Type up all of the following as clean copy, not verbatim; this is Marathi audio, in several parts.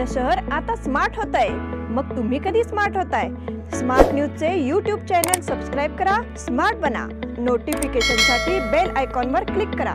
आपलं शहर आता स्मार्ट होतंय। मग तुम्ही कधी स्मार्ट होताय? स्मार्ट न्यूजचे यूट्यूब चॅनल सबस्क्राइब करा, स्मार्ट बना। नोटिफिकेशनसाठी बेल आयकॉनवर क्लिक करा।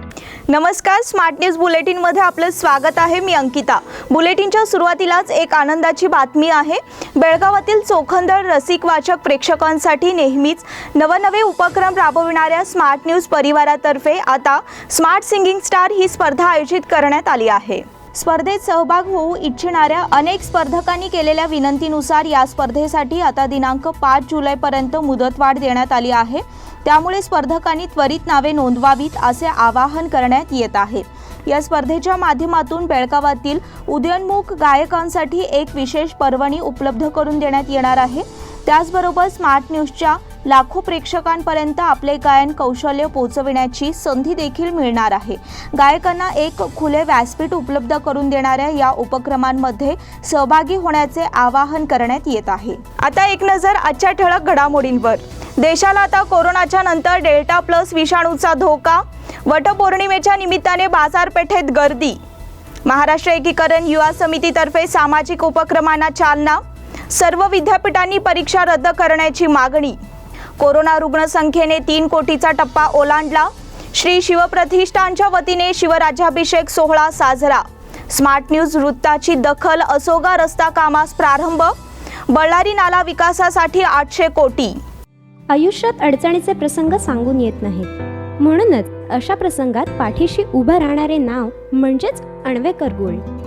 नमस्कार, स्मार्ट न्यूज बुलेटिन मध्ये आपलं स्वागत आहे। मी अंकिता। बुलेटिनच्या सुरुवातीलाच एक आनंदाची बातमी आहे। बेळगावातील चोखंदळ रसिक वाचक प्रेक्षकांसाठी नेहमीच नवनवे उपक्रम राबविणाऱ्या स्मार्ट न्यूज परिवारातर्फे आता स्मार्ट सिंगिंग स्टार ही स्पर्धा आयोजित करण्यात आली आहे। स्पर्धेत सहभाग होऊ इच्छिणाऱ्या अनेक स्पर्धकांनी केलेल्या विनंतीनुसार या स्पर्धेसाठी आता दिनांक 5 जुलैपर्यंत मुदतवाढ देण्यात आली आहे। त्यामुळे स्पर्धकांनी त्वरित नावे नोंदवावीत असे आवाहन करण्यात येत आहे। या स्पर्धेच्या माध्यमातून बेळगावातील उदयोन्मुख गायकांसाठी एक विशेष पर्वणी उपलब्ध करून देण्यात येणार आहे। त्याचबरोबर स्मार्ट न्यूजच्या लाखो प्रेक्षकांपर्यंत आपले गायन कौशल्य पोहोचविण्याची संधी देखील मिळणार आहे। गायकांना एक खुले व्यासपीठ उपलब्ध करून देणाऱ्या या उपक्रमांमध्ये सहभागी होण्याचे आवाहन करण्यात येत आहे। आता एक नजर आजच्या ठळक घडामोडींवर। देशाला आता कोरोनाच्या नंतर डेल्टा प्लस विषाणूचा धोका। वटपौर्णिमेच्या निमित्ताने बाजारपेठेत गर्दी। महाराष्ट्र एकीकरण युवा समितीतर्फे सामाजिक उपक्रमांना चालना। सर्व विद्यापीठांनी परीक्षा रद्द करण्याची मागणी। कोरोना रुग्णसंख्येने 3 कोटीचा टप्पा ओलांडला। श्री शिवप्रतिष्ठानच्या वतीने शिवराज्याभिषेक सोहळा साजरा। स्मार्ट न्यूज वृत्ताची दखल। असोगा रस्ता कामास प्रारंभ। बळ्ळारी नाला विकासासाठी 800 कोटी। आयुष्यात अडचणीचे प्रसंग सांगून येत नाहीत, म्हणूनच अशा प्रसंगात पाठीशी उभं राहणारे नाव म्हणजेच अन्वेकर गोल्ड।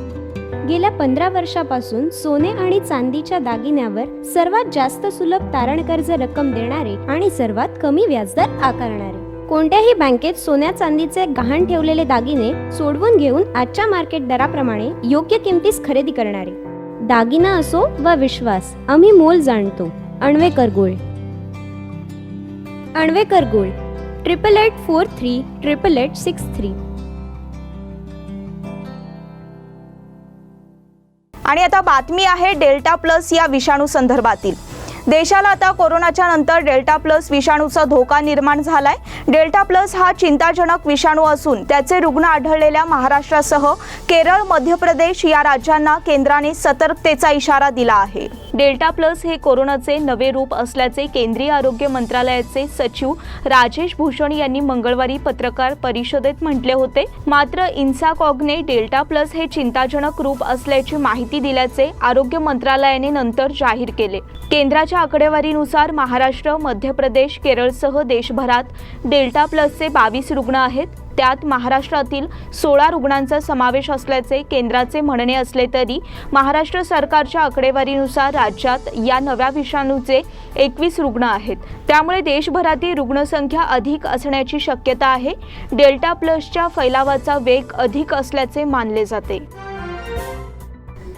गेल्या 15 वर्षापासून सोने आणि चांदीच्या दागिन्यावर सर्वात जास्त सुलभ तारण कर्ज रक्कम देणारे आणि सर्वात कमी व्याजदर आकारणारे। कोणत्याही बँकेत सोन्या चांदीचे गहाण ठेवलेले दागिने सोडवून घेऊन आजच्या मार्केट दराप्रमाणे योग्य किमतीस खरेदी करणारे। दागिना असो वा विश्वास, आम्ही मोल जाणतो। अन्वेकर गोल्ड। अन्वेकर गोल्ड 8843 8863। आणि आता बातमी आहे डेल्टा प्लस या विषाणू संदर्भातील। देशाला आता कोरोनाच्या नंतर डेल्टा प्लस विषाणूचा धोका निर्माण झालाय। डेल्टा प्लस हा चिंताजनक विषाणू असून त्याचे रुग्ण आढळलेल्या महाराष्ट्रासह केरळ, मध्य प्रदेश या राज्यांना केंद्राने सतर्कतेचा इशारा दिला आहे। डेल्टा प्लस हे कोरोनाचे नवे रूप असल्याचे केंद्रीय आरोग्य मंत्रालयाचे सचिव राजेश भूषण यांनी मंगळवारी पत्रकार परिषदेत म्हटले होते। मात्र इन्साकॉगने डेल्टा प्लस हे चिंताजनक रूप असल्याची माहिती दिल्याचे आरोग्य मंत्रालयाने नंतर जाहीर केले। केंद्राच्या आकडेवारीनुसार महाराष्ट्र, मध्य प्रदेश, केरळसह देशभरात डेल्टा प्लसचे 22 रुग्ण आहेत। त्यात महाराष्ट्रातील 16 रुग्णांचा समावेश असल्याचे केंद्राचे म्हणणे असले तरी महाराष्ट्र सरकारच्या आकडेवारीनुसार राज्यात या नव्या विषाणूचे 21 रुग्ण आहेत। त्यामुळे देशभरातील रुग्णसंख्या अधिक असण्याची शक्यता आहे। डेल्टा प्लसच्या फैलावाचा वेग अधिक असल्याचे मानले जाते।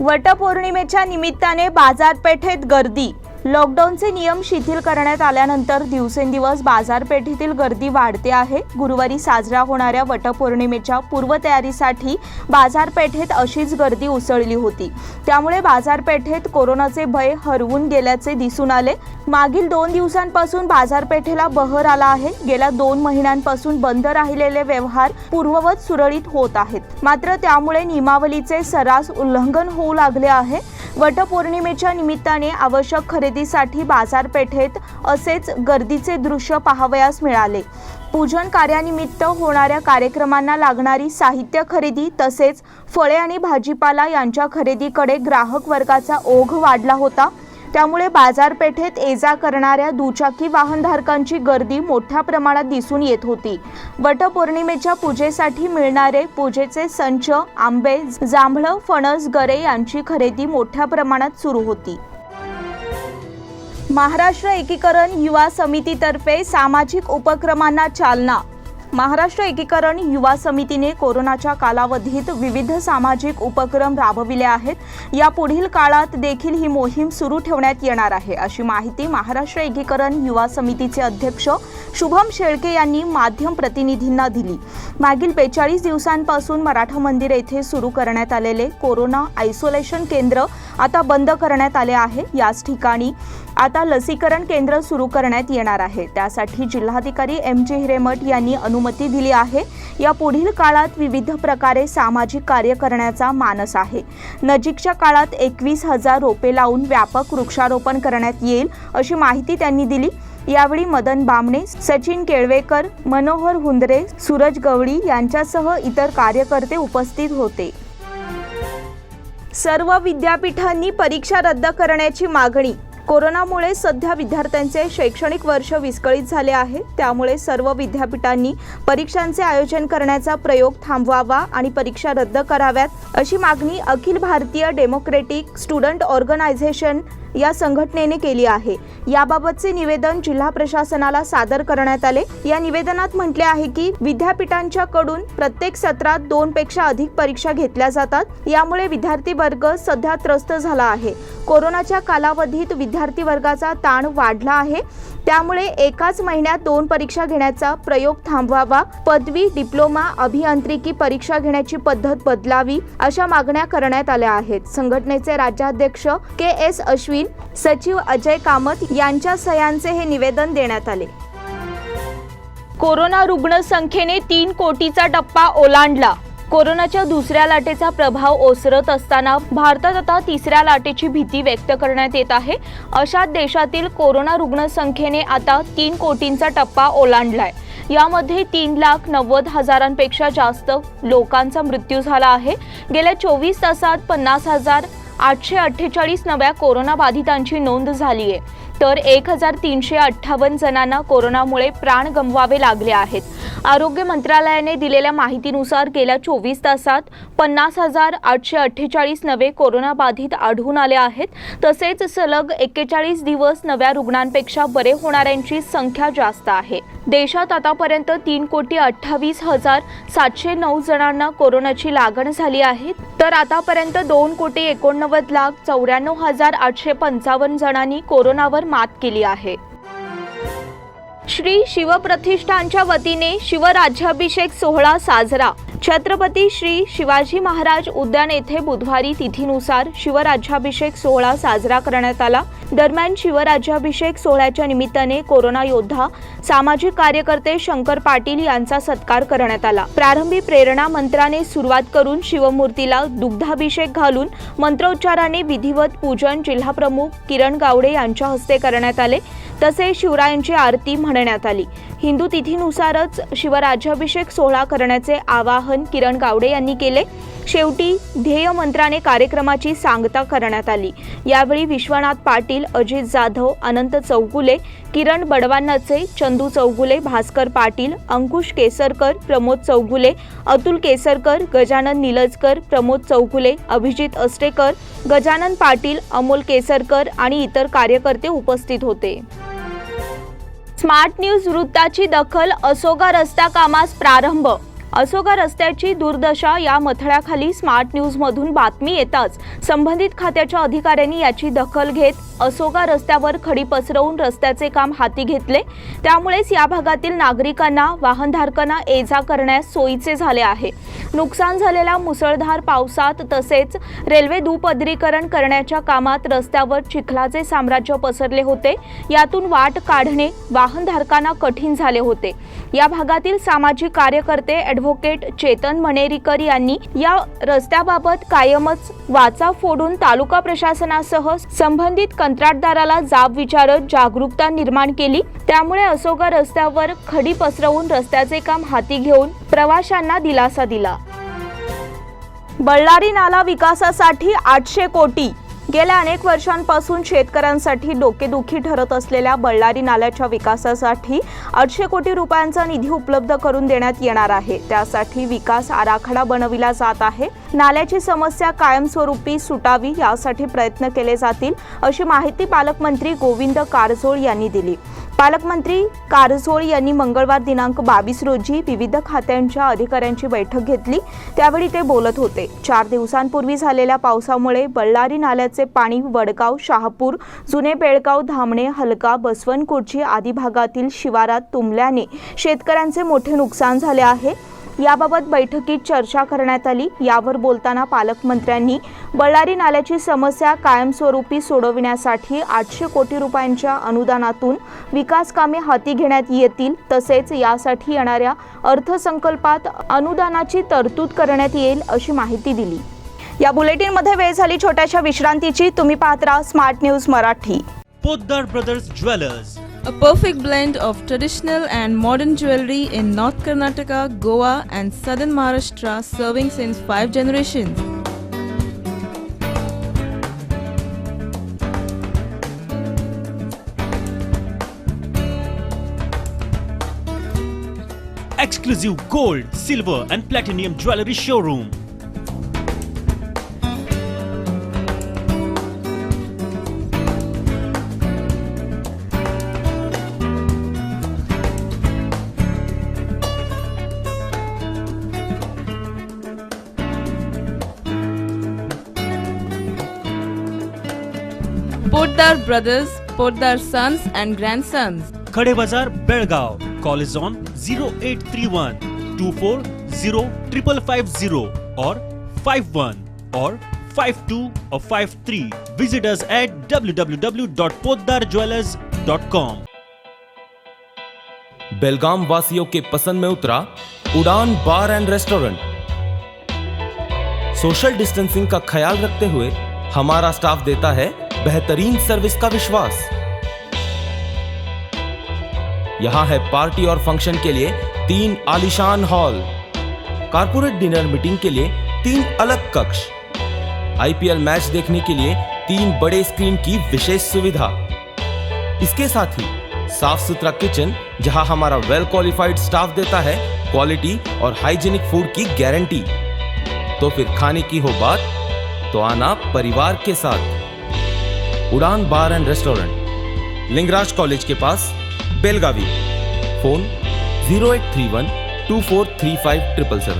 वटपौर्णिमेच्या निमित्ताने बाजारपेठेत गर्दी। लॉकडाऊनचे नियम शिथिल करण्यात आल्यानंतर दिवसेंदिवस बाजारपेठेतील गर्दी वाढते आहे। गुरुवारी साजरा होणाऱ्या वटपौर्णिमेच्या पूर्वतयारीसाठी बाजारपेठेत अशीच गर्दी उसळली होती। त्यामुळे बाजारपेठेत कोरोनाचे भय हरवून गेल्याचे दिसून आले। मागील 2 दिवसांपासून बाजारपेठेला बहर आला आहे। गेल्या 2 महिन्यांपासून बंद राहिलेले व्यवहार पूर्ववत सुरळीत होत आहेत। मात्र त्यामुळे नियमावलीचे सर्रास उल्लंघन होऊ लागले आहे। वटपौर्णिमेच्या निमित्ताने आवश्यक खरेदीसाठी बाजारपेठेत असेच गर्दीचे दृश्य पाहावयास मिळाले। पूजन कार्यानिमित्त होणाऱ्या कार्यक्रमांना लागणारी साहित्य खरेदी तसेच फळे आणि भाजीपाला यांच्या खरेदीकडे ग्राहक वर्गाचा ओघ वाढला होता। त्यामुळे बाजारपेठेत ये-जा करणाऱ्या दुचाकी वाहनधारकांची गर्दी मोठ्या प्रमाणात दिसून येत होती। वटपौर्णिमेच्या पूजेसाठी मिळणारे पूजेचे संच, आंबे, जांभळं, फणस, गरे यांची खरेदी मोठ्या प्रमाणात सुरू होती। महाराष्ट्र एकीकरण युवा समितीतर्फे सामाजिक उपक्रमांना चालना। महाराष्ट्र एकीकरण युवा समितीने कोरोनाच्या कालावधीत विविध सामाजिक उपक्रम राबविले आहेत। या पुढील काळात देखील ही मोहीम सुरू ठेवण्यात येणार आहे, अशी माहिती महाराष्ट्र एकीकरण युवा समितीचे अध्यक्ष शुभम शेळके यांनी माध्यम प्रतिनिधींना दिली। मागील 42 दिवसांपासून मराठा मंदिर येथे सुरू करण्यात आलेले कोरोना आयसोलेशन केंद्र आता बंद करण्यात आले आहे। याच ठिकाणी आता लसीकरण केंद्र सुरू करण्यात येणार आहे। त्यासाठी जिल्हाधिकारी MG हिरेमठ यांनी अनुमती दिली आहे. या पुढील काळात विविध प्रकारे सामाजिक कार्य करण्याचा मानस आहे. नजीकच्या काळात 21,000 रोपे लावून व्यापक वृक्षारोपण करण्यात येईल अशी माहिती त्यांनी दिली. यावेळी मदन बामणे, सचिन केळवेकर, मनोहर हुंदरे, सूरज गवळी यांच्यासह इतर कार्यकर्ते उपस्थित होते. सर्व विद्यापीठांनी परीक्षा रद्द करण्याची मागणी. कोरोनामुळे सध्या विद्यार्थ्यांचे शैक्षणिक वर्ष विस्कळीत झाले आहे. त्यामुळे सर्व विद्यापीठांनी परीक्षांचे आयोजन करण्याचा प्रयोग थांबवावा आणि परीक्षा रद्द कराव्यात अशी मागणी Akhil Bharatiya democratic student organisation या संघटनेने केली आहे. याबाबतचे निवेदन जिल्हा प्रशासनाला सादर करण्यात आले. या निवेदनात म्हटले आहे की विद्यापीठांच्या कडून प्रत्येक सत्रात 2 पेक्षा अधिक परीक्षा घेतल्या जातात. यामुळे विद्यार्थी वर्ग सध्या त्रस्त झाला आहे. कोरोनाच्या कालावधीत विद्यार्थी वर्गाचा ताण वाढला आहे. त्यामुळे एकाच महिन्यात 2 परीक्षा घेण्याचा प्रयोग थांबवावा. पदवी, डिप्लोमा, अभियांत्रिकी परीक्षा घेण्याची पद्धत बदलावी अशा मागण्या करण्यात आल्या आहेत. संघटनेचे राज्याध्यक्ष KS अश्विन, सचिव अजय कामत यांच्या सह्यांचे हे निवेदन देण्यात आले. कोरोना रुग्ण संख्येने 3 कोटीचा टप्पा ओलांडला. कोरोनाच्या दुसऱ्या लाटेचा प्रभाव ओसरत असताना भारतात आता तिसऱ्या लाटेची भीती व्यक्त करण्यात येत आहे. अशात देशातील कोरोना रुग्ण संख्येने आता 3 कोटींचा टप्पा ओलांडलाय. यामध्ये 3,90,000पेक्षा जास्त लोकांचा मृत्यू झाला आहे. गेल्या 24 तासात 50,848 नव्या कोरोना बाधितांची नोंद झाली आहे. तर 1,358 जणांना कोरोनामुळे प्राण गमवावे लागले आहेत. आरोग्य मंत्रालयाने दिलेल्या माहितीनुसार गेल्या 24 तासात 50,848 नवे कोरोना बाधित आढळून आले आहेत. तसेच सलग 41 दिवस नव्या रुग्णांपेक्षा बरे होणाऱ्यांची संख्या जास्त आहे. देशात आतापर्यंत 3,28,709 जणांना कोरोनाची लागण झाली आहे. तर आतापर्यंत 2,89,94,855 जणांनी कोरोनावर मात केली आहे. श्री शिवप्रतिष्ठानच्या वतीने शिवराज्याभिषेक सोहळा साजरा. छत्रपती श्री शिवाजी महाराज उद्यान येथे बुधवारी तिथीनुसार शिवराज्याभिषेक सोहळा साजरा करण्यात आला. दरम्यान शिवराज्याभिषेक सोहळ्याच्या निमित्ताने कोरोना योद्धा सामाजिक कार्यकर्ते शंकर पाटील यांचा सत्कार करण्यात आला. प्रारंभी प्रेरणा मंत्राने सुरुवात करून शिवमूर्तीला दुग्धाभिषेक घालून मंत्रोच्चाराने विधिवत पूजन जिल्हाप्रमुख किरण गावडे यांच्या हस्ते करण्यात आले. तसेच शिवरायांची आरती म्हणण्यात आली. हिंदू तिथीनुसारच शिवराज्याभिषेक सोहळा करण्याचे आवाहन किरण गावडे यांनी केले. शेवटी ध्येय मंत्राने कार्यक्रमाची सांगता करण्यात आली. यावेळी विश्वनाथ पाटील, अजित जाधव, अनंत चौगुले, किरण बडवान्नचे, चंदू चौगुले, भास्कर पाटील, अंकुश केसरकर, प्रमोद चौगुले, अतुल केसरकर, गजानन निलजकर, प्रमोद चौगुले, अभिजित अस्टेकर, गजानन पाटील, अमोल केसरकर आणि इतर कार्यकर्ते उपस्थित होते. स्मार्ट न्यूज वृत्ताची दखल. असोगा रस्ता कामास प्रारंभ. असोगा रस्त्याची दुर्दशा या मथळ्याखाली स्मार्ट न्यूजमधून बातमी येताच संबंधित खात्याच्या अधिकाऱ्यांनी याची दखल घेत असोगा रस्त्यावर खडी पसरवून रस्त्याचे काम हाती घेतले. त्यामुळेच या भागातील नागरिकांना, वाहनधारकांना ये-जा करण्यास सोयीचे झाले आहे. नुकसान झालेल्या मुसळधार पावसात तसेच रेल्वे दुपदरीकरण करण्याच्या कामात रस्त्यावर चिखलाचे साम्राज्य पसरले होते. यातून वाट काढणे वाहनधारकांना कठीण झाले होते. या भागातील सामाजिक कार्यकर्ते ॲडव्होकेट चेतन मणेरीकर यांनी या रस्त्याबाबत कायमच वाचा फोडून तालुका प्रशासनासह संबंधित कंत्राटदाराला जाब विचारत जागरूकता निर्माण केली. त्यामुळे असोगा रस्त्यावर खडी पसरवून रस्त्याचे काम हाती घेऊन प्रवाशांना दिलासा दिला. बळ्ळारी नाला विकासासाठी 800 कोटी. गेल्या अनेक वर्षांपासून शेतकऱ्यांसाठी डोकेदुखी ठरत असलेल्या बळ्ळारी नाल्याच्या विकासासाठी 800 कोटी रुपयांचा निधी उपलब्ध करून देण्यात येणार आहे. त्यासाठी विकास आराखडा बनविला जात आहे. नाल्याची समस्या कायमस्वरूपी सुटावी यासाठी प्रयत्न केले जातील अशी माहिती पालकमंत्री गोविंद कारजोळ यांनी दिली. पालकमंत्री कारजोळ यांनी मंगळवार दिनांक 22 रोजी विविध खात्यांच्या अधिकाऱ्यांची बैठक घेतली. त्यावेळी ते बोलत होते. 4 दिवसांपूर्वी झालेल्या पावसामुळे बळ्ळारी नाल्याचे पाणी वडगाव, शहापूर, जुने बेळगाव, धामणे, हलका, बसवनकुर्ची आदी भागातील शिवारात तुंबल्याने शेतकऱ्यांचे मोठे नुकसान झाले आहे. याबाबत बैठकीत चर्चा करण्यात आली। यावर बोलताना पालकमंत्र्यांनी बळ्ळारी नाल्याची समस्या कायमस्वरूपी सोडविण्यासाठी 800 कोटी रुपयांच्या अनुदानातून विकास कामे हाती घेण्यात येतील, तसेच यासाठी येणाऱ्या अर्थसंकल्पात अनुदानाची तरतूद करण्यात येईल अशी माहिती दिली। या बुलेटिनमध्ये वेळ झाली छोट्याशा विश्रांतीची। तुम्ही पाहत राहा smart news Marathi. Poddar Brothers Jewelers. A perfect blend of traditional and modern jewelry in North Karnataka, Goa and southern Maharashtra, serving since 5 generations. Exclusive gold, silver and platinum jewelry showroom. Poddar Brothers, Poddar Sons and Grandsons. Khade Bazar, Belgaum. Call is on 0831 240 or 51 or 52 or 53. Visit us at www.poddarjewelers.com. बेलगाम वासियों के पसंद में उतरा उड़ान बार एंड रेस्टोरेंट। सोशल डिस्टेंसिंग का ख्याल रखते हुए हमारा स्टाफ देता है बेहतरीन सर्विस का विश्वास। यहां है पार्टी और फंक्शन के लिए 3 आलीशान हॉल, कारपोरेट डिनर मीटिंग के लिए 3 अलग कक्ष, आईपीएल मैच देखने के लिए 3 बड़े स्क्रीन की विशेष सुविधा। इसके साथ ही साफ सुथरा किचन, जहां हमारा वेल क्वालिफाइड स्टाफ देता है क्वालिटी और हाइजीनिक फूड की गारंटी। तो फिर खाने की हो बात तो आना परिवार के साथ। उड़ान बार एंड रेस्टोरेंट, लिंगराज कॉलेज के पास, बेलगावी। फोन 0831 2435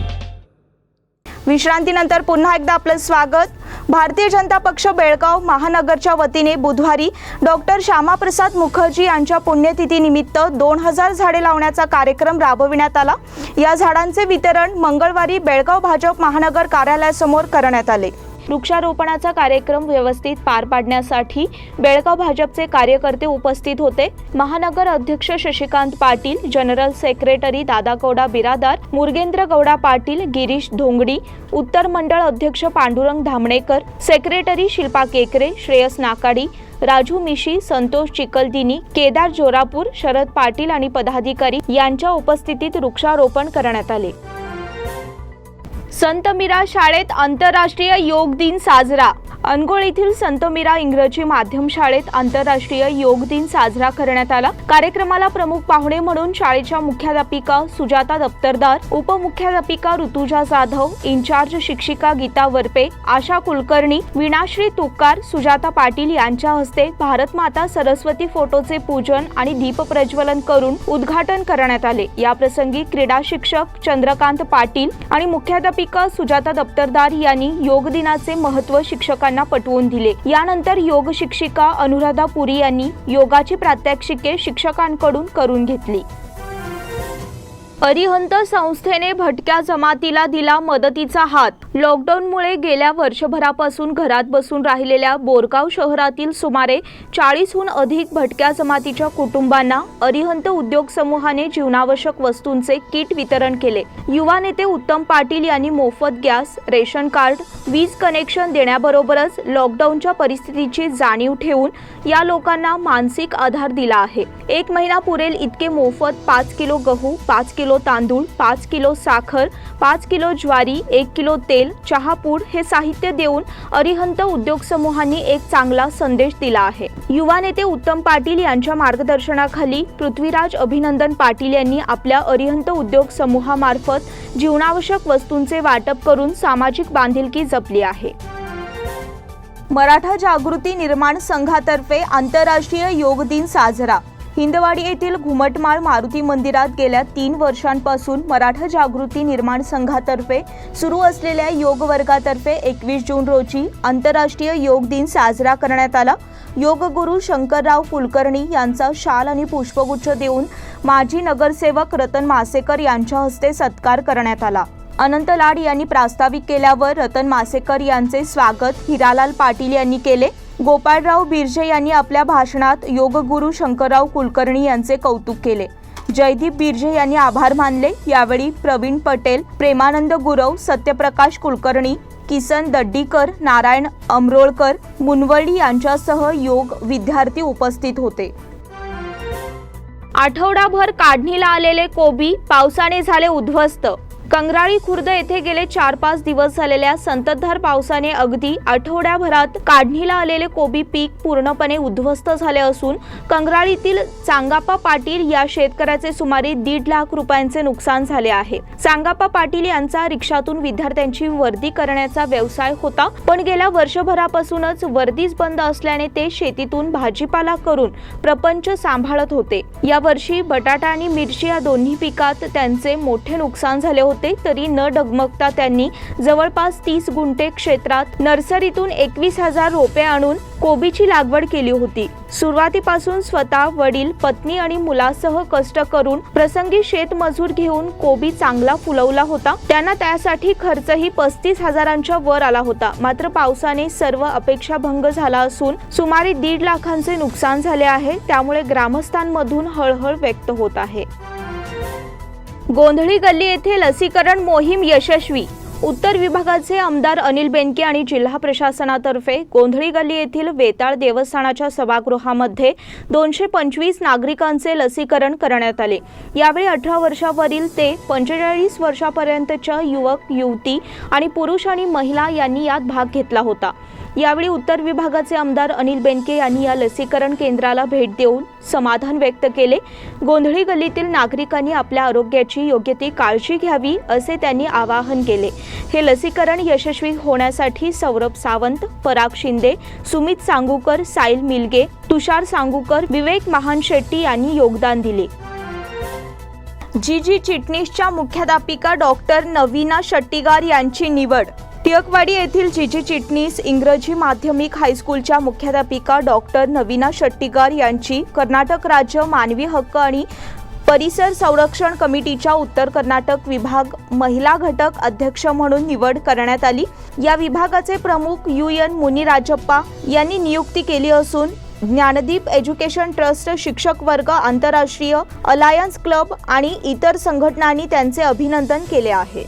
विश्रांतीनंतर पुन्हा एकदा आपलं स्वागत। भारतीय जनता पक्ष बेळगाव महानगरच्या वतीने बुधवारी डॉक्टर श्यामाप्रसाद मुखर्जी यांच्या पुण्यतिथीनिमित्त 2000 झाडे लावण्याचा कार्यक्रम राबविण्यात आला। या झाडांचे वितरण मंगळवारी बेळगाव भाजप महानगर कार्यालयासमोर करण्यात आले। वृक्षारोपणाचा कार्यक्रम व्यवस्थित पार पाडण्यासाठी बेळगाव भाजपचे कार्यकर्ते उपस्थित होते। महानगर अध्यक्ष शशिकांत पाटील, जनरल सेक्रेटरी दादागौडा बिरादार, मुरगेंद्र गौडा पाटील, गिरीश धोंगडी, उत्तर मंडळ अध्यक्ष पांडुरंग धामणेकर, सेक्रेटरी शिल्पा केकरे, श्रेयस नाकाडी, राजू मिशी, संतोष चिकलदिनी, केदार जोरापूर, शरद पाटील आणि पदाधिकारी यांच्या उपस्थितीत वृक्षारोपण करण्यात आले। संत मीरा शाळेत आंतरराष्ट्रीय योग दिन साजरा। अनगोळ येथील संत मीरा इंग्रजी माध्यम शाळेत आंतरराष्ट्रीय योग दिन साजरा करण्यात आला। कार्यक्रमाला प्रमुख पाहुणे म्हणून शाळेच्या मुख्याध्यापिका सुजाता दप्तरदार, उपमुख्याध्यापिका ऋतुजा जाधव, इन्चार्ज शिक्षिका गीता वरपे, आशा कुलकर्णी, विनाश्री तुकार, सुजाता पाटील यांच्या हस्ते भारत माता सरस्वती फोटोचे पूजन आणि दीप प्रज्वलन करून उद्घाटन करण्यात आले। या प्रसंगी क्रीडा शिक्षक चंद्रकांत पाटील आणि मुख्याध्यापिका सुजाता दप्तरदार यांनी योग दिनाचे महत्त्व शिक्षकांना पटवून दिले। यानंतर योग शिक्षिका अनुराधा पुरी यांनी योगाची प्रात्यक्षिके शिक्षकांकडून करून घेतली। अरिहंत संस्थेने भटक्या जमातीला दिला मदतीचा हात। लॉकडाऊनमुळे गेल्या वर्षभरापासून घरात बसून राहिलेल्या बोरगाव शहरातील सुमारे 40हून अधिक भटक्या जमातीच्या कुटुंबांना अरिहंत उद्योग समूहाने जीवनावश्यक वस्तूंचे किट वितरण केले। युवा नेते उत्तम पाटील यांनी मोफत गॅस, रेशन कार्ड, वीज कनेक्शन देण्याबरोबरच लॉकडाऊनच्या परिस्थितीची जाणीव ठेवून या लोकांना मानसिक आधार दिला आहे। 1 महिना पुरेल इतके मोफत 5 किलो गहू, 5 किलो तांदूळ, 5 किलो साखर, 5 किलो ज्वारी, 1 किलो तेल, चहापूड हे साहित्य देऊन अरिहंत उद्योग समूहांनी एक चांगला संदेश दिला आहे। युवा नेते उत्तम पाटील यांच्या मार्गदर्शनाखाली पृथ्वीराज अभिनंदन पाटील यांनी आपल्या अरिहंत उद्योग समूहामार्फत जीवनावश्यक वस्तूंचे वाटप करून सामाजिक बांधिलकी जपली आहे। मराठा जागृती निर्माण संघातर्फे आंतरराष्ट्रीय योग दिन साजरा। हिंदवाडी येथील घुमटमाळ मारुती मंदिरात गेल्या 3 वर्षांपासून मराठा जागृती निर्माण संघातर्फे सुरू असलेल्या योग वर्गातर्फे 21 जून रोजी आंतरराष्ट्रीय योग दिन साजरा करण्यात आला। योगगुरू शंकरराव कुलकर्णी यांचा शाल आणि पुष्पगुच्छ देऊन माजी नगरसेवक रतन मासेकर यांच्या हस्ते सत्कार करण्यात आला। अनंत लाड यांनी प्रास्ताविक केल्यावर रतन मासेकर यांचे स्वागत हिरालाल पाटील यांनी केले। गोपाळराव बिर्जे यांनी आपल्या भाषणात योगगुरू शंकरराव कुलकर्णी यांचे कौतुक केले। जयदीप बिर्जे यांनी आभार मानले। यावेळी प्रवीण पटेल, प्रेमानंद गुरव, सत्यप्रकाश कुलकर्णी, किसन दड्डीकर, नारायण अमरोळकर, मुनवळी यांच्यासह योग विद्यार्थी उपस्थित होते। आठवडाभर काढणीला आलेले कोबी पावसाने झाले उद्ध्वस्त। कंगराळी खुर्द येथे गेले 4-5 दिवस झालेल्या संततधार पावसाने अगदी आठवड्याभरात काढणीला आलेले कोबी पीक पूर्णपणे उद्ध्वस्त झाले असून कंगराळीतील चांगाप्पा पाटील या शेतकऱ्याचे सुमारे 1.5 लाख रुपयांचे नुकसान झाले आहे। चांगाप्पा पाटील यांचा रिक्षातून विद्यार्थ्यांची वर्दी करण्याचा व्यवसाय होता, पण गेल्या वर्षभरापासूनच वर्दीच बंद असल्याने ते शेतीतून भाजीपाला करून प्रपंच सांभाळत होते। यावर्षी बटाटा आणि मिरची या दोन्ही पिकात त्यांचे मोठे नुकसान झाले होते, तरी न डगमगता त्यांनी जवळपास 30 गुंठे क्षेत्रात नर्सरीतून 21,000 रोपे आणून कोबीची लागवड केली होती। सुरुवातीपासून स्वतः, वडील, पत्नी आणि मुलासह कष्ट करून प्रसंगी शेतमजूर घेऊन कोबी चांगला फुलवला होता। त्यांना त्यासाठी खर्चही 35,000च्या वर आला होता। मात्र पावसाने सर्व अपेक्षा भंग झाला असून सुमारे 1.5 लाखांचे नुकसान झाले आहे। त्यामुळे ग्रामस्थांमधून हळहळ व्यक्त होत आहे। गोंधळी गल्ली येथे लसीकरण मोहीम यशस्वी। उत्तर विभागाचे आमदार अनिल बेनके आणि जिल्हा प्रशासनातर्फे गोंधळी गल्ली येथील वेताळ देवस्थानाच्या सभागृहामध्ये 225 नागरिकांचे लसीकरण करण्यात आले। यावेळी 18 वर्षावरील ते 45 वर्षापर्यंतच्या युवक, युवती आणि पुरुष आणि महिला यांनी यात भाग घेतला होता। यावेळी उत्तर विभागाचे आमदार अनिल बेनके यांनी या लसीकरण केंद्राला भेट देऊन समाधान व्यक्त केले। गोंधळी गल्लीतील नागरिकांनी आपल्या आरोग्याची योग्य ती काळजी घ्यावी असे त्यांनी आवाहन केले। हे लसीकरण यशस्वी होण्यासाठी सौरभ सावंत, पराग शिंदे, सुमित सांगूकर, साईल मिलगे, तुषार सांगूकर, विवेक महान शेट्टी यांनी योगदान दिले। जी चिटणीसच्या मुख्याध्यापिका डॉक्टर नवीना शट्टीगार यांची निवड। टिळकवाडी येथील जी चिटणीस इंग्रजी माध्यमिक हायस्कूलच्या मुख्याध्यापिका डॉक्टर नवीना शट्टीगार यांची कर्नाटक राज्य मानवी हक्क आणि परिसर संरक्षण कमिटीच्या उत्तर कर्नाटक विभाग महिला घटक अध्यक्ष म्हणून निवड करण्यात आली। या विभागाचे प्रमुख UN मुनिराजप्पा यांनी नियुक्ती केली असून ज्ञानदीप एज्युकेशन ट्रस्ट, शिक्षक वर्ग, आंतरराष्ट्रीय अलायन्स क्लब आणि इतर संघटनांनी त्यांचे अभिनंदन केले आहे।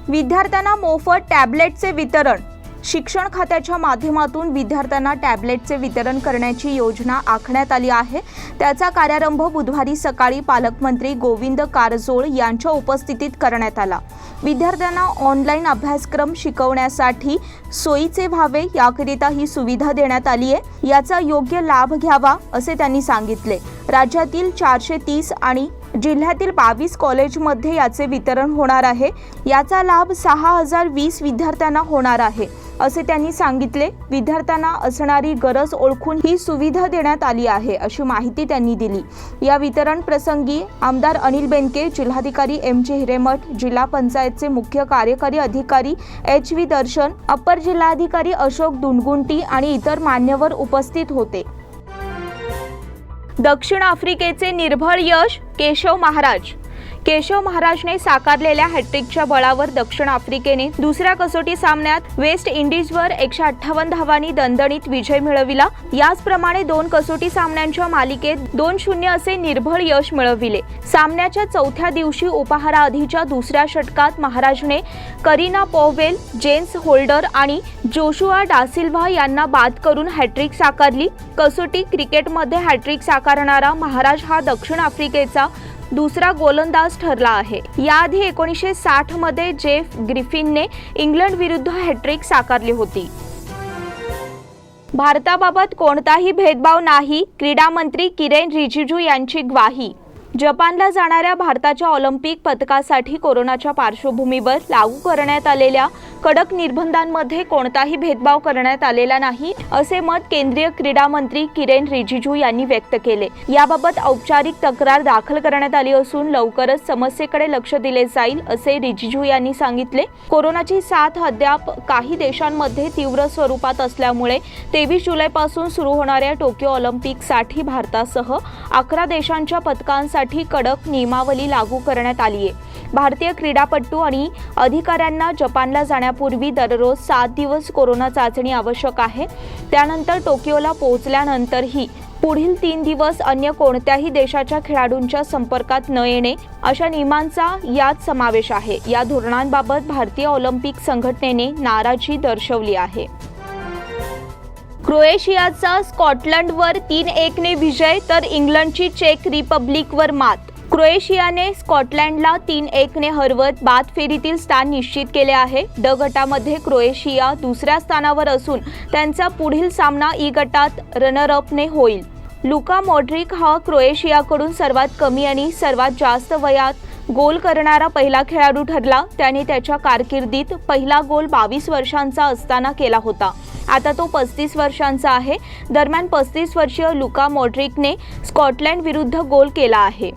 विद्यार्थ्यांना मोफत टॅबलेटचे वितरण। शिक्षण खात्याच्या माध्यमातून विद्यार्थ्यांना टॅबलेटचे वितरण करण्याची योजना आखण्यात आली आहे। त्याचा कार्यारंभ बुधवारी सकाळी पालकमंत्री गोविंद कारजोळ यांच्या उपस्थितीत करण्यात आला। विद्यार्थ्यांना ऑनलाईन अभ्यासक्रम शिकवण्यासाठी सोयीचे व्हावे याकरिता ही सुविधा देण्यात आली आहे। याचा योग्य लाभ घ्यावा असे त्यांनी सांगितले। राज्यातील 430 आणि जिल्ह्यातील 22 कॉलेजमध्ये याचे वितरण होणार आहे। याचा लाभ 6020 विद्यार्थ्यांना होणार आहे असे त्यांनी सांगितले। विद्यार्थ्यांना असणारी गरज ओळखून ही सुविधा देण्यात आली आहे अशी माहिती त्यांनी दिली। या वितरण प्रसंगी आमदार अनिल बेनके, जिल्हाधिकारी MJ हिरेमठ, जिल्हा पंचायतचे मुख्य कार्यकारी अधिकारी HV दर्शन, अप्पर जिल्हाधिकारी अशोक दुनगुंटी आणि इतर मान्यवर उपस्थित होते। दक्षिण आफ्रिकेचे निर्भळ यश, केशव महाराज। केशव महाराजने साकारलेल्या हॅट्रिकच्या बळावर दक्षिण आफ्रिकेने दुसऱ्या कसोटी सामन्यात वेस्ट इंडिजवर 158 धावांनी दणदणीत विजय मिळविला। याचप्रमाणे 2 कसोटी सामन्यांच्या मालिकेत 2-0 असे निर्भळ यश मिळविले। सामन्याच्या चौथ्या दिवशी उपहाराआधीच्या दुसऱ्या षटकात महाराजने करीना पॉवेल, जेम्स होल्डर आणि जोशुआ डासिल्व्हा यांना बाद करून हॅट्रिक साकारली। कसोटी क्रिकेटमध्ये हॅट्रिक साकारणारा महाराज हा दक्षिण आफ्रिकेचा दुसरा गोलंदाज ठरला आहे। याआधी 1960 मध्ये जेफ ग्रिफिनने इंग्लंड विरुद्ध हॅट्रिक साकारली होती। भारताबाबत कोणताही भेदभाव नाही, क्रीडा मंत्री किरेन रिजिजू यांची ग्वाही। जपानला जाणाऱ्या भारताच्या ऑलिम्पिक पथकासाठी कोरोनाच्या पार्श्वभूमीवर लागू करण्यात आलेल्या कडक निर्बंधांमध्ये कोणताही भेदभाव करण्यात आलेला नाही, असे मत केंद्रीय क्रीडा मंत्री किरेन रिजिजू यांनी व्यक्त केले. याबाबत औपचारिक तक्रार दाखल करण्यात आली असून लवकरच समस्येकडे लक्ष दिले जाईल, असे रिजिजू यांनी सांगितले. कोरोनाची साथ अद्याप काही देशांमध्ये तीव्र स्वरूपात असल्यामुळे 23 जुलैपासून सुरू होणाऱ्या टोकियो ऑलिम्पिकसाठी भारतासह 11 देशांच्या पथकांसाठी कडक नियमावली लागू करण्यात आली आहे. भारतीय क्रीडापटू आणि अधिकाऱ्यांना जपानला जाण्यापूर्वी दररोज 7 दिवस कोरोना चाचणी आवश्यक आहे. त्यानंतर टोकियोला पोहोचल्यानंतरही पुढील 3 दिवस अन्य कोणत्याही देशाच्या खेळाडूंच्या संपर्कात न येणे अशा नियमांचा यात समावेश आहे. या धोरणांबाबत भारतीय ऑलिम्पिक संघटनेने नाराजी दर्शवली आहे. क्रोएशियाचा स्कॉटलंडवर 3-1 ने विजय तर इंग्लंडची चेक रिपब्लिकवर मात. क्रोएशियाने स्कॉटलंडला 3-1 ने हरवत बाद फेरीतील स्थान निश्चित केले आहे. ड गटामध्ये क्रोएशिया दुसऱ्या स्थानावर असून त्यांचा पुढील सामना ई गटात रनरअपने होईल. लुका मॉड्रिक हा क्रोएशियाकडून सर्वात कमी आणि सर्वात जास्त वयात गोल करणारा पहिला खेळाडू ठरला. त्याने त्याच्या कारकिर्दीत पहिला गोल 22 वर्षांचा असताना केला होता. आता तो 35 वर्षांचा आहे. दरम्यान 35 वर्षीय लुका मॉड्रिकने स्कॉटलंड विरुद्ध गोल केला आहे.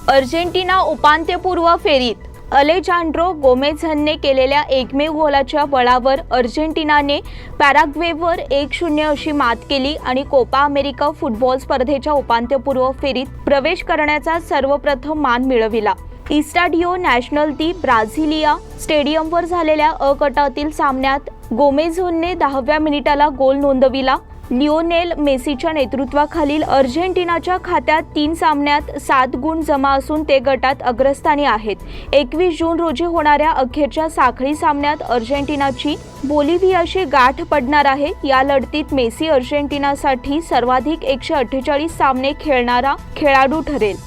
अर्जेंटिना उपांत्यपूर्व फेरीत. अलेजांड्रो गोमेझने केलेल्या एकमेव गोलाच्या बळावर अर्जेंटिनाने पॅराग्वेवर 1-0 अशी मात केली आणि कोपा अमेरिका फुटबॉल स्पर्धेच्या उपांत्यपूर्व फेरीत प्रवेश करण्याचा सर्वप्रथम मान मिळविला. इस्टाडिओ नॅशनल दी ब्राझिलिया स्टेडियमवर झालेल्या अ गटातील सामन्यात गोमेझने 10व्या मिनिटाला गोल नोंदविला. लिओनेल मेसीच्या नेतृत्वाखालील अर्जेंटिनाच्या खात्यात 3 सामन्यात 7 गुण जमा असून ते गटात अग्रस्थानी आहेत. 21 जून रोजी होणाऱ्या अखेरच्या साखळी सामन्यात अर्जेंटिनाची बोलिव्हियाशी गाठ पडणार आहे. या लढतीत मेसी अर्जेंटिनासाठी सर्वाधिक 148 सामने खेळणारा खेळाडू ठरेल.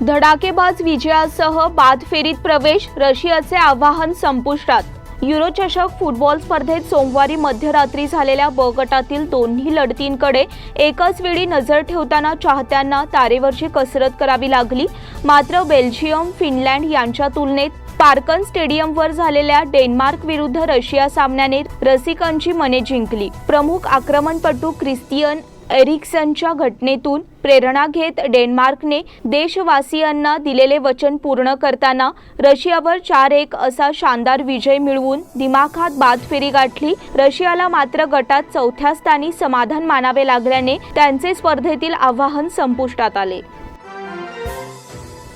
धडाकेबाज विजयासह बाद फेरीत प्रवेश. रशियाचे आव्हान संपुष्टात. युरो चषक फुटबॉल स्पर्धेत सोमवारी मध्यरात्री झालेल्या ब गटातील दोन्ही लढतींकडे एकाच वेळी नजर ठेवताना चाहत्यांना तारेवरची कसरत करावी लागली. मात्र बेल्जियम फिनलँड यांच्या तुलनेत पार्कन स्टेडियमवर झालेल्या डेन्मार्क विरुद्ध रशिया सामन्याने रसिकांची मने जिंकली. प्रमुख आक्रमणपटू क्रिस्तियन एरिक्सनच्या घटनेतून प्रेरणा घेत डेन्मार्कने देशवासियांना दिलेले वचन पूर्ण करताना रशियावर 4-1 असा शानदार विजय मिळवून दिमाखात बाद फेरी गाठली. रशियाला मात्र गटात 4थ्या स्थानी समाधान मानावे लागल्याने त्यांचे स्पर्धेतील आव्हान संपुष्टात आले.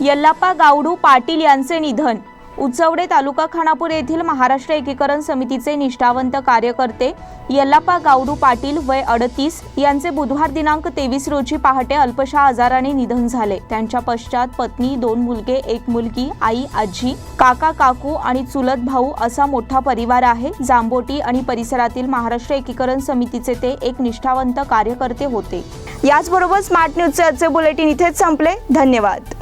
यल्लाप्पा गावडू पाटील यांचे निधन. उचवडे तालुका खानापूर येथील महाराष्ट्र एकीकरण समितीचे निष्ठावंत कार्यकर्ते यल्लाप्पा गावडू पाटील वय 38 यांचे बुधवार दिनांक 23 रोजी पहाटे अल्पशा आजाराने निधन झाले. त्यांच्या पश्चात पत्नी, 2 मुलगे, 1 मुलगी, आई, आजी, काका, काकू आणि चुलत भाऊ असा मोठा परिवार आहे. जांबोटी आणि परिसरातील महाराष्ट्र एकीकरण समितीचे ते एक निष्ठावंत कार्यकर्ते होते. याचबरोबर स्मार्ट न्यूजचे आजचे बुलेटिन इथेच संपले. धन्यवाद.